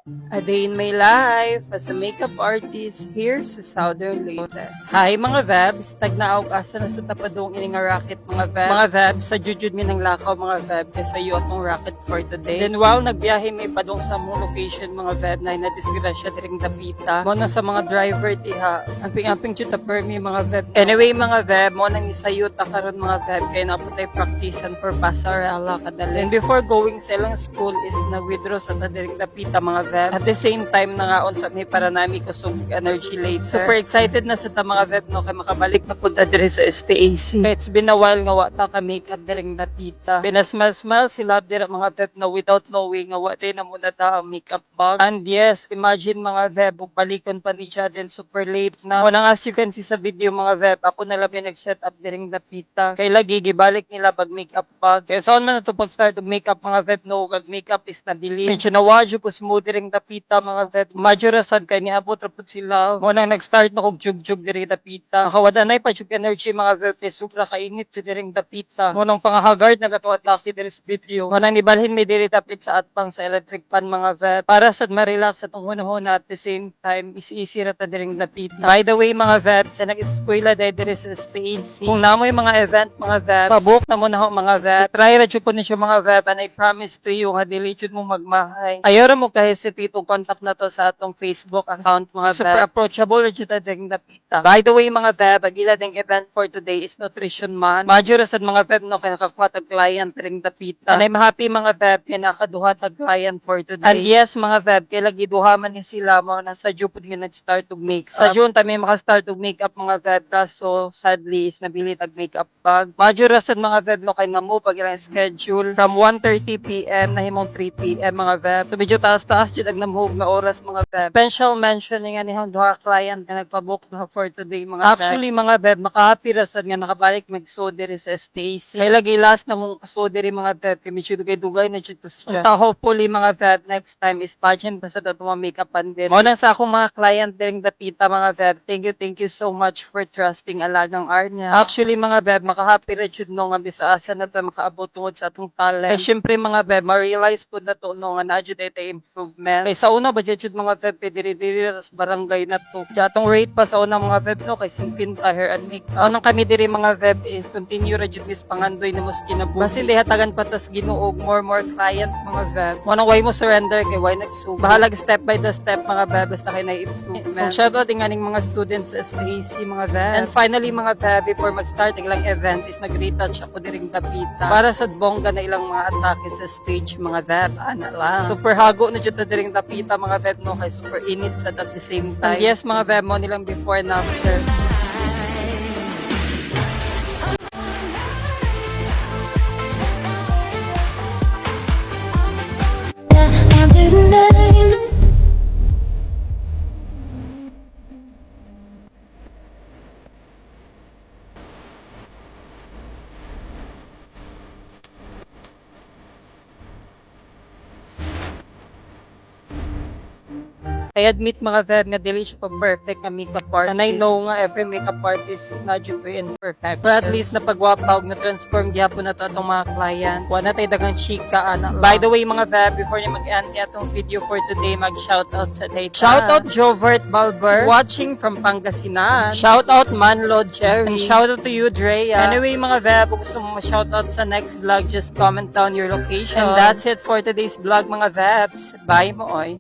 A day in my life as a makeup artist here sa Southern Leyte. Hi mga Vebs, tagnaog asa na sa tapadong ini nga racket mga Vebs. Mga Vebs, sa jujud mi ng lakaw mga Vebs kaysa iyo atong racket for today. Then while nagbiyahe mi padong sa mong location mga Vebs na nadisgrasya diring dapita. Mo na sa mga driver diha, amping-amping jud ta permi mga Vebs. Anyway mga Vebs, mo nang isayo ta karon mga Vebs kay naputay practicean for pasarela kadali. And before going sa ilang school is nag-withdraw sa ta diring dapita mga Vebs. At the same time na nga on sa may para nami kusog energy later. Super excited na sa ta mga Veb no kay makabalik na pud adre sa STAC. Kaya it's been a while nga wa ta ka makeup diring napita. Pinasmal-smal sila dira mga Veb no without knowing nga wa tay na muna ta ang makeup bag. And yes, imagine mga Veb balikon pa ni siya then super late na. Unang as you can see sa video mga Veb, ako na lang yung nag-set up diring napita. Kay lagi gibalik nila bag makeup bag. Kaya saan man na to pag-start og makeup mga Veb no kag makeup is nabili. Medyo nawadyo ko smooth diring dapita mga Veb. Majura sad kay niabot ra pud sila. Mo nang nag-start na kog jug-jug diri dapita. Nakawada nay pa jug energy mga Veb kay sobra kainit sa diring dapita. Mo nang pangahagard nagatuat laki diri sa video. Mo nang nibalhin mi diri dapit sa atpang sa electric fan mga Veb. Para sad ma-relax sa tong hunahon at the same time easy ra ta diring dapita. By the way mga Veb, sa nag-eskwela diri sa STAC. Kung namoy mga event mga Veb, pabook na mo na ho mga Veb. Try ra jud ko ni siya mga Veb and I promise to you nga dili jud mo magmahay. Ayaw ra mo kahit itong contact na to sa atong Facebook account mga Veb. Super approachable jud ta ding dapita. By the way mga Veb, ang ila ding event for today is Nutrition Month. Major sad mga Veb no kay nakakuha tag client ding dapita. And I'm happy mga Veb kay nakaduha tag client for today. And yes mga Veb, kay lagi duha man ni sila mo na sa June pud nag-start og makeup. Sa June ta may maka-start og makeup mga Veb, kaso sadly is nabili tag makeup bag. Major sad mga Veb no kay namo pag ilang schedule from 1:30 PM na himong 3 PM mga Veb. So medyo taas-taas jud ang namhug na oras mga Veb. Special mention nga ni duha client nga nagpa-book na for today mga Veb. Actually mga Veb, maka-happy ra sad nga nakabalik mag-so diri sa STAC. Kay lagi last na mong so diri mga Veb kay medyo dugay na jud to siya. So hopefully mga Veb next time is pageant pa sa ato mga makeup din. Mo na sa akong mga client diring dapita mga Veb. Thank you so much for trusting alagang Arnya. Actually mga Veb, maka-happy ra jud no nga bisaasa na ta makaabot tungod sa atong talent. Kay syempre mga Veb, ma-realize pud na to no nga na jud tay improvement. Kay sa una budget jud mga Veb diri sa barangay na to. Sa atong rate pa sa una mga Veb no kay simpinta hair and makeup. Anong kami diri mga Veb is continue ra jud mis pangandoy na mos kinabuhi. Kasi dihatagan patas Ginoo more client mga Veb. Mo nang way mo surrender kay why nagsugo. Bahalag step by the step mga Veb basta kay na improvement. Shoutout din nganing mga students sa STAC mga Veb. And finally mga Veb, before mag-start ang ilang event is nag-retouch ako diring dapita para sa bongga na ilang mga atake sa stage mga Veb. Ana lang. Super hago na jud ta diring dapita mga Veb no kay super init sad at the same time. And yes mga Veb, mo nilang before and after. I admit mga Veb nga dili siya pag-perfect na makeup artist. And I know nga every makeup artist is not jud imperfect. But at least napagwapag na transform gyapon na to atong mga client. Wala tay dagang chika ana. By the way mga Veb, before ni mag-end atong video for today, mag-shoutout sa date. Shoutout Jovert Balber watching from Pangasinan. Shoutout Manlod Cherry. And shoutout to you Drea. Anyway mga Veb, kung gusto mo ma-shoutout sa next vlog, just comment down your location. And that's it for today's vlog mga Vebs. Bye mo oy.